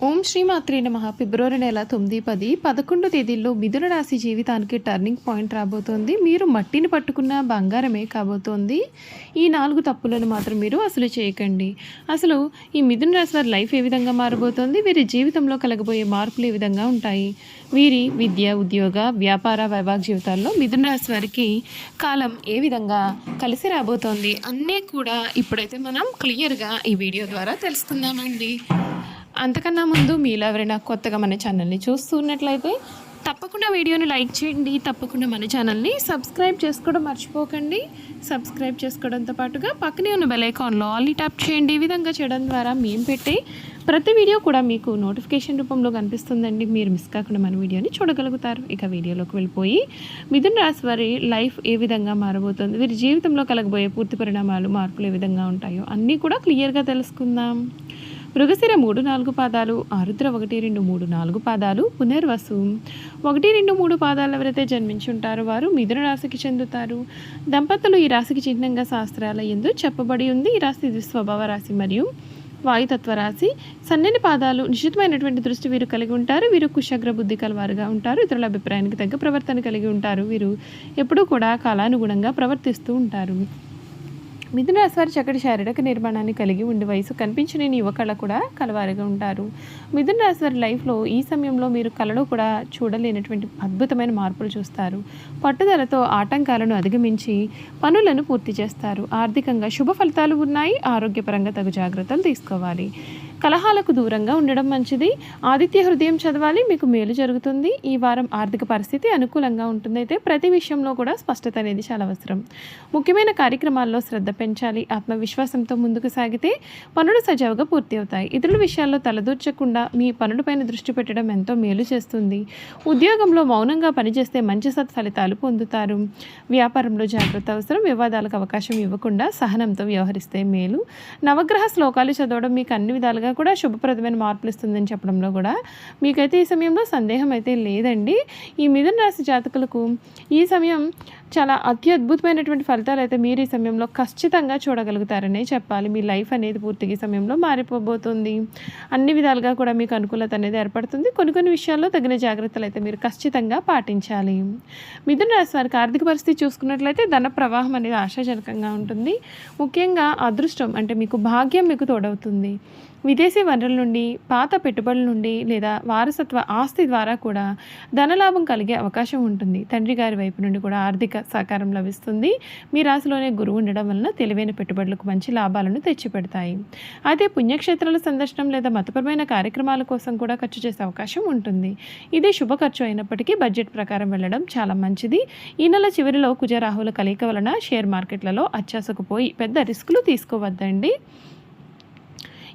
ఓం శ్రీ మాత్రే నమః. ఫిబ్రవరి నెల 9, 10, 11 తేదీల్లో మిథున రాశి జీవితానికి టర్నింగ్ పాయింట్ రాబోతోంది. మీరు మట్టిని పట్టుకున్న బంగారమే కాబోతోంది. ఈ 4 తప్పులను మాత్రం మీరు అసలు చేయకండి. అసలు ఈ మిథున రాశి వారి లైఫ్ ఏ విధంగా మారబోతోంది, వీరి జీవితంలో కలగబోయే మార్పులు ఏ విధంగా ఉంటాయి, వీరి విద్య, ఉద్యోగ, వ్యాపార, వైవాహిక జీవితాల్లో మిథున రాశి వారికి కాలం ఏ విధంగా కలిసి రాబోతోంది అన్నీ కూడా ఇప్పుడైతే మనం క్లియర్గా ఈ వీడియో ద్వారా తెలుసుకుందామండి. అంతకన్నా ముందు మీలో ఎవరైనా కొత్తగా మన ఛానల్ని చూస్తున్నట్లయితే తప్పకుండా వీడియోని లైక్ చేయండి. తప్పకుండా మన ఛానల్ని సబ్స్క్రైబ్ చేసుకోవడం మర్చిపోకండి. సబ్స్క్రైబ్ చేసుకోవడంతో పాటుగా పక్కనే ఉన్న బెల్ ఐకాన్లో ఆల్ ట్యాప్ చేయండి. ఈ విధంగా చేయడం ద్వారా మేము పెట్టే ప్రతి వీడియో కూడా మీకు నోటిఫికేషన్ రూపంలో కనిపిస్తుందండి. మీరు మిస్ కాకుండా మన వీడియోని చూడగలుగుతారు. ఇక వీడియోలోకి వెళ్ళిపోయి మిథున రాశి వారి లైఫ్ ఏ విధంగా మారబోతుంది, వీరి జీవితంలో కలగబోయే పూర్తి పరిణామాలు, మార్పులు ఏ విధంగా ఉంటాయో అన్నీ కూడా క్లియర్గా తెలుసుకుందాం. మృగశిర 3, 4 పాదాలు, ఆరుద్ర 1, 2, 3, 4 పాదాలు, పునర్వసు 1, 2, 3 పాదాలు ఎవరైతే జన్మించి ఉంటారో వారు మిథున రాశికి చెందుతారు. దంపతులు ఈ రాశికి చిహ్నంగా శాస్త్రాల యందు చెప్పబడి ఉంది. ఈ రాశి స్వభావ రాశి మరియు వాయుతత్వ రాశి. సన్నని పాదాలు, నిశ్చితమైనటువంటి దృష్టి వీరు కలిగి ఉంటారు. వీరు కుశగ్ర బుద్ధి కలవారుగా ఉంటారు. ఇతరుల అభిప్రాయానికి తగ్గ ప్రవర్తన కలిగి ఉంటారు. వీరు ఎప్పుడూ కూడా కాలానుగుణంగా ప్రవర్తిస్తూ ఉంటారు. మిథున రాశి వారు చక్కటి శారీరక నిర్మాణాన్ని కలిగి ఉండి వయసు కనిపించని యువకళ కూడా కలవారుగా ఉంటారు. మిథున రాశి వారి లైఫ్లో ఈ సమయంలో మీరు కళలో కూడా చూడలేనటువంటి అద్భుతమైన మార్పులు చూస్తారు. పట్టుదలతో ఆటంకాలను అధిగమించి పనులను పూర్తి చేస్తారు. ఆర్థికంగా శుభ ఫలితాలు ఉన్నాయి. ఆరోగ్యపరంగా తగు జాగ్రత్తలు తీసుకోవాలి. కలహాలకు దూరంగా ఉండడం మంచిది. ఆదిత్య హృదయం చదవాలి, మీకు మేలు జరుగుతుంది. ఈ వారం ఆర్థిక పరిస్థితి అనుకూలంగా ఉంటుంది. అయితే ప్రతి విషయంలో కూడా స్పష్టత అనేది చాలా అవసరం. ముఖ్యమైన కార్యక్రమాల్లో శ్రద్ధ పెంచాలి. ఆత్మవిశ్వాసంతో ముందుకు సాగితే పనులు సజావుగా పూర్తి అవుతాయి. ఇతరుల విషయాల్లో తలదూర్చకుండా మీ పనులపైన దృష్టి పెట్టడం ఎంతో మేలు చేస్తుంది. ఉద్యోగంలో మౌనంగా పనిచేస్తే మంచి సత్ఫలితాలు పొందుతారు. వ్యాపారంలో జాగ్రత్త అవసరం. వివాదాలకు అవకాశం ఇవ్వకుండా సహనంతో వ్యవహరిస్తే మేలు. నవగ్రహ శ్లోకాలు చదవడం మీకు అన్ని విధాలుగా కూడా శుభప్రదమైన మార్పులు ఇస్తుందని చెప్పడంలో కూడా మీకైతే ఈ సమయంలో సందేహం అయితే లేదండి. ఈ మిథున రాశి జాతకులకు ఈ సమయం చాలా అత్యద్భుతమైనటువంటి ఫలితాలు అయితే మీరు ఈ సమయంలో ఖచ్చితంగా చూడగలుగుతారనే చెప్పాలి. మీ లైఫ్ అనేది పూర్తిగా ఈ సమయంలో మారిపోబోతుంది. అన్ని విధాలుగా కూడా మీకు అనుకూలత అనేది ఏర్పడుతుంది. కొన్ని విషయాల్లో తగిన జాగ్రత్తలు అయితే మీరు ఖచ్చితంగా పాటించాలి. మిథున రాశి వారికి ఆర్థిక పరిస్థితి చూసుకున్నట్లయితే ధన ప్రవాహం అనేది ఆశాజనకంగా ఉంటుంది. ముఖ్యంగా అదృష్టం అంటే మీకు భాగ్యం మీకు తోడవుతుంది. విదేశీ వనరుల నుండి, పాత పెట్టుబడుల నుండి లేదా వారసత్వ ఆస్తి ద్వారా కూడా ధనలాభం కలిగే అవకాశం ఉంటుంది. తండ్రి గారి వైపు నుండి కూడా ఆర్థిక సహకారం లభిస్తుంది. మీ రాశిలోనే గురువు ఉండడం వలన తెలివైన పెట్టుబడులకు మంచి లాభాలను తెచ్చిపెడతాయి. అయితే పుణ్యక్షేత్రాల సందర్శనం లేదా మతపరమైన కార్యక్రమాల కోసం కూడా ఖర్చు చేసే అవకాశం ఉంటుంది. ఇది శుభ ఖర్చు అయినప్పటికీ బడ్జెట్ ప్రకారం వెళ్ళడం చాలా మంచిది. ఈ నెల చివరిలో కుజరాహుల కలయిక వలన షేర్ మార్కెట్లలో అత్యాశకు పోయి పెద్ద రిస్కులు తీసుకోవద్దండి.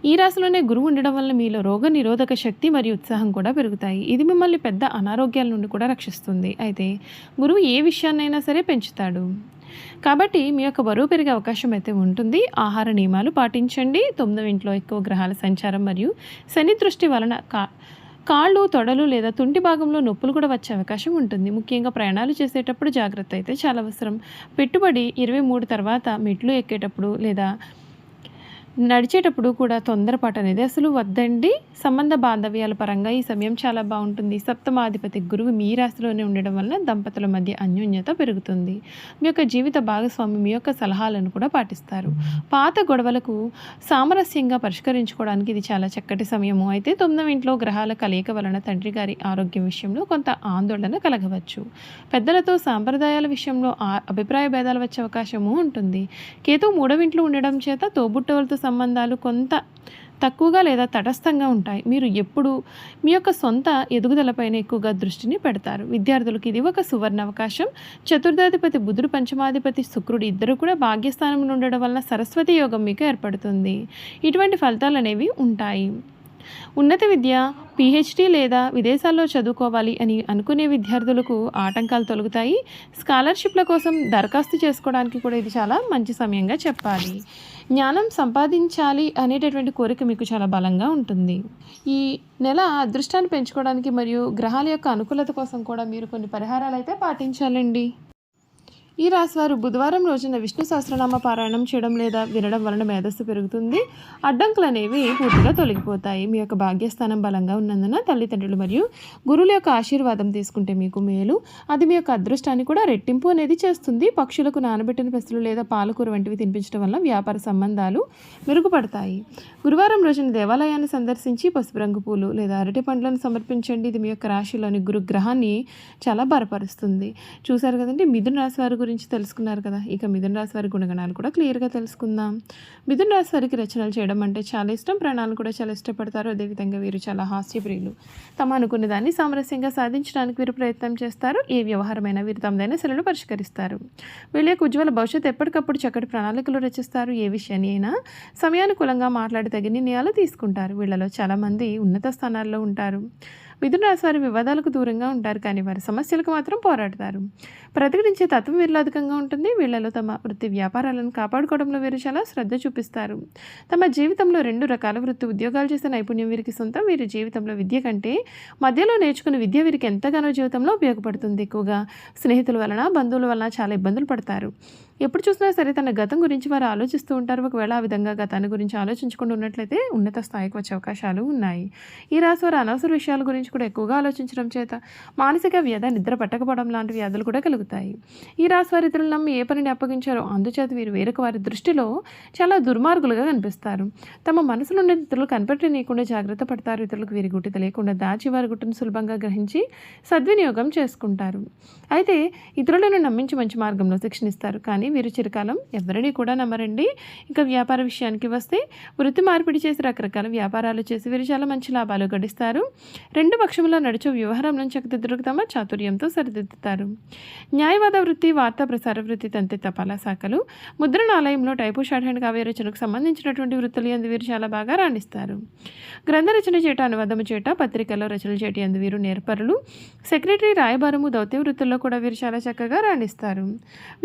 ఈ రాశిలోనే గురువు ఉండడం వల్ల మీలో రోగ నిరోధక శక్తి మరియు ఉత్సాహం కూడా పెరుగుతాయి. ఇది మిమ్మల్ని పెద్ద అనారోగ్యాల నుండి కూడా రక్షిస్తుంది. అయితే గురువు ఏ విషయాన్నైనా సరే పెంచుతాడు కాబట్టి మీ యొక్క బరువు పెరిగే అవకాశం అయితే ఉంటుంది. ఆహార నియమాలు పాటించండి. 9వ ఇంట్లో ఎక్కువ గ్రహాల సంచారం మరియు శని దృష్టి వలన కాళ్ళు, తొడలు లేదా తుంటి భాగంలో నొప్పులు కూడా వచ్చే అవకాశం ఉంటుంది. ముఖ్యంగా ప్రయాణాలు చేసేటప్పుడు జాగ్రత్త అయితే చాలా అవసరం. పెట్టుబడి 23 తర్వాత మెట్లు ఎక్కేటప్పుడు లేదా నడిచేటప్పుడు కూడా తొందరపాటు అనేది అసలు వద్దండి. సంబంధ బాంధవ్యాల పరంగా ఈ సమయం చాలా బాగుంటుంది. సప్తమాధిపతి గురువు మీ రాశిలోనే ఉండడం వలన దంపతుల మధ్య అన్యోన్యత పెరుగుతుంది. మీ యొక్క జీవిత భాగస్వామి మీ యొక్క సలహాలను కూడా పాటిస్తారు. పాత గొడవలకు సామరస్యంగా పరిష్కరించుకోవడానికి ఇది చాలా చక్కటి సమయము. అయితే 9వ ఇంట్లో గ్రహాల కలయిక వలన తండ్రి గారి ఆరోగ్యం విషయంలో కొంత ఆందోళన కలగవచ్చు. పెద్దలతో సాంప్రదాయాల విషయంలో అభిప్రాయ భేదాలు వచ్చే అవకాశము ఉంటుంది. కేతు 3వ ఇంట్లో ఉండడం చేత తోబుట్టువులతో సంబంధాలు కొంత తక్కువగా లేదా తటస్థంగా ఉంటాయి. మీరు ఎప్పుడు మీ యొక్క సొంత ఎదుగుదలపైన ఎక్కువగా దృష్టిని పెడతారు. విద్యార్థులకు ఇది ఒక సువర్ణ అవకాశం. చతుర్థాధిపతి బుధుడు, పంచమాధిపతి శుక్రుడు ఇద్దరు కూడా భాగ్యస్థానంలో ఉండడం వలన సరస్వతి యోగం మీకు ఏర్పడుతుంది. ఇటువంటి ఫలితాలు అనేవి ఉంటాయి. ఉన్నత విద్య, పిహెచ్డి లేదా విదేశాల్లో చదువుకోవాలి అని అనుకునే విద్యార్థులకు ఆటంకాలు తొలగుతాయి. స్కాలర్షిప్ల కోసం దరఖాస్తు చేసుకోవడానికి కూడా ఇది చాలా మంచి సమయంగా చెప్పాలి. జ్ఞానం సంపాదించాలి అనేటటువంటి కోరిక మీకు చాలా బలంగా ఉంటుంది. ఈ నెల అదృష్టాన్ని పెంచుకోవడానికి మరియు గ్రహాల యొక్క అనుకూలత కోసం కూడా మీరు కొన్ని పరిహారాలు అయితే పాటించాలండి. ఈ రాశివారు బుధవారం రోజున విష్ణు సహస్రనామ పారాయణం చేయడం లేదా వినడం వలన మేధస్సు పెరుగుతుంది. అడ్డంకులు అనేవి పూర్తిగా తొలగిపోతాయి. మీ యొక్క భాగ్యస్థానం బలంగా ఉన్నందున తల్లిదండ్రులు మరియు గురువుల యొక్క ఆశీర్వాదం తీసుకుంటే మీకు మేలు. అది మీ యొక్క అదృష్టాన్ని కూడా రెట్టింపు అనేది చేస్తుంది. పక్షులకు నానబెట్టిన పెసలు లేదా పాలకూర వంటివి తినిపించడం వల్ల వ్యాపార సంబంధాలు మెరుగుపడతాయి. గురువారం రోజున దేవాలయాన్ని సందర్శించి పసుపు రంగు పూలు లేదా అరటి పండ్లను సమర్పించండి. ఇది మీ యొక్క రాశిలోని గురుగ్రహాన్ని చాలా బలపరుస్తుంది. చూసారు కదండి, మిథున రాశి వారి గురించి తెలుసుకున్నారు కదా. ఇక మిథున రాశి వారి గుణగణాలు కూడా క్లియర్గా తెలుసుకుందాం. మిథున రాశి వారికి రచనలు చేయడం అంటే చాలా ఇష్టం. ప్రాణాలను కూడా చాలా ఇష్టపడతారు. అదేవిధంగా వీరు చాలా హాస్యప్రియులు. తమ అనుకున్న దాన్ని సామరస్యంగా సాధించడానికి వీరు ప్రయత్నం చేస్తారు. ఏ వ్యవహారమైనా వీరు తమదైన శైలిలో పరిష్కరిస్తారు. వీళ్ళ యొక్క ఉజ్వల భవిష్యత్తు ఎప్పటికప్పుడు చక్కటి ప్రణాళికలు రచిస్తారు. ఏ విషయాన్ని అయినా సమయానుకూలంగా మాట్లాడి తగిన నిర్ణయాలు తీసుకుంటారు. వీళ్ళలో చాలామంది ఉన్నత స్థానాల్లో ఉంటారు. మిథున రాశి వారి వివాదాలకు దూరంగా ఉంటారు, కానీ వారి సమస్యలకు మాత్రం పోరాడతారు. ప్రతిఘటించే తత్వం వీరిలో అధికంగా ఉంటుంది. వీళ్ళలో తమ వృత్తి వ్యాపారాలను కాపాడుకోవడంలో వీరు చాలా శ్రద్ధ చూపిస్తారు. తమ జీవితంలో 2 రకాల వృత్తి ఉద్యోగాలు చేసే నైపుణ్యం వీరికి సొంతం. వీరి జీవితంలో విద్య కంటే మధ్యలో నేర్చుకున్న విద్య వీరికి ఎంతగానో జీవితంలో ఉపయోగపడుతుంది. ఎక్కువగా స్నేహితుల వలన, బంధువుల వలన చాలా ఇబ్బందులు పడతారు. ఎప్పుడు చూసినా సరే తన గతం గురించి వారు ఆలోచిస్తూ ఉంటారు. ఒకవేళ ఆ విధంగా గతాన్ని గురించి ఆలోచించకుండా ఉన్నట్లయితే ఉన్నత స్థాయికి వచ్చే అవకాశాలు ఉన్నాయి. ఈ రాశి వారు అనవసర విషయాల గురించి కూడా ఎక్కువగా ఆలోచించడం చేత మానసిక వ్యధ, నిద్ర పట్టకపోవడం లాంటి వ్యాధులు కూడా కలుగుతాయి. ఈ రాశి వారి ఇతరులు నమ్మి ఏ పనిని అప్పగించారో అందుచేత వీరు వేరొక వారి దృష్టిలో చాలా దుర్మార్గులుగా కనిపిస్తారు. తమ మనసులో ఉండే ఇతరులు కనిపెట్టనీయకుండా జాగ్రత్త పడతారు. ఇతరులకు వీరి గుట్టి తెలియకుండా దాచి వారి గుట్టును సులభంగా గ్రహించి సద్వినియోగం చేసుకుంటారు. అయితే ఇతరులను నమ్మించి మంచి మార్గంలో శిక్షణిస్తారు, కానీ వీరు చిరకాలం ఎవరిని కూడా నమ్మరండి. ఇంకా వ్యాపార విషయానికి వస్తే వృత్తి మార్పిడి చేసి రకరకాల వ్యాపారాలు చేసి వీరు చాలా మంచి లాభాలు గడిస్తారు. 2 పక్షముల నడుచు వ్యవహారంలో చక్కదిద్దులకు తమ చాతుర్యంతో సరిదిద్దుతారు. న్యాయవాద వృత్తి, వార్తా ప్రసార వృత్తి, తంతి తపాలా శాఖలు, ముద్రణాలయంలో టైపు, షార్ట్ హ్యాండ్ కావ్య రచనకు సంబంధించినటువంటి వృత్తులు ఎందు వీరు చాలా బాగా రాణిస్తారు. గ్రంథ రచన చేట, అనువాదము చేట, పత్రికల్లో రచనలు చేటి ఎందు వీరు నేర్పరులు. సెక్రటరీ, రాయబారము, దౌత్య వృత్తుల్లో కూడా వీరు చాలా చక్కగా రాణిస్తారు.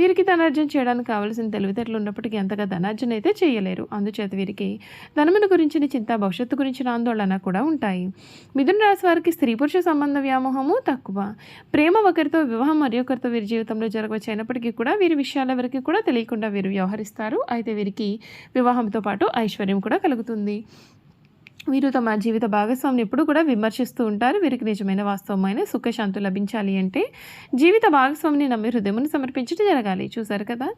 వీరికి ధనార్జన చేయడానికి కావలసిన తెలివితేటలు ఉన్నప్పటికీ అంతగా ధనార్జన అయితే చేయలేరు. అందుచేత వీరికి ధనమును గురించిన చింత, భవిష్యత్తు గురించిన ఆందోళన కూడా ఉంటాయి. మిథున రాశి వారికి స్త్రీ పురుష సంబంధ వ్యామోహము తక్కువ. ప్రేమ ఒకరితో, వివాహం మరి ఒకరితో వీరి జీవితంలో జరగవచ్చు. అయినప్పటికీ కూడా వీరి విషయాల ఎవరికి కూడా తెలియకుండా వీరు వ్యవహరిస్తారు. అయితే వీరికి వివాహంతో పాటు ఐశ్వర్యం కూడా కలుగుతుంది. వీరు తమ జీవిత భాగస్వామిని ఎప్పుడు కూడా విమర్శిస్తూ ఉంటారు. వీరికి నిజమైన వాస్తవమైన సుఖశాంతులు లభించాలి అంటే జీవిత భాగస్వామిని నమ్మి హృదయమును సమర్పించడం జరగాలి. చూసారు కదా,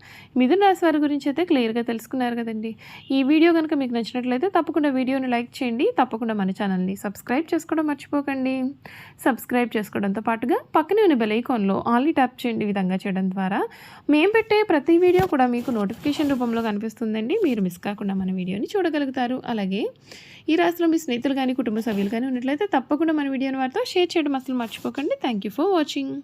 మిథున రాశి వారి గురించి అయితే క్లియర్గా తెలుసుకున్నారు కదండి. ఈ వీడియో కనుక మీకు నచ్చినట్లయితే తప్పకుండా వీడియోని లైక్ చేయండి. తప్పకుండా మన ఛానల్ని సబ్స్క్రైబ్ చేసుకోవడం మర్చిపోకండి. సబ్స్క్రైబ్ చేసుకోవడంతో పాటుగా పక్కనే ఉన్న బెల్ ఐకాన్లో ఆల్ని ట్యాప్ చేయండి. ఈ విధంగా చేయడం ద్వారా మేము పెట్టే ప్రతి వీడియో కూడా మీకు నోటిఫికేషన్ రూపంలో కనిపిస్తుందండి. మీరు మిస్ కాకుండా మన వీడియోని చూడగలుగుతారు. అలాగే ఈ రాశిలో మీ స్నేహితులు కానీ కుటుంబ సభ్యులు కానీ ఉన్నట్లయితే తప్పకుండా మన వీడియోని వారితో షేర్ చేయడం అసలు మర్చిపోకండి. Thank you for watching.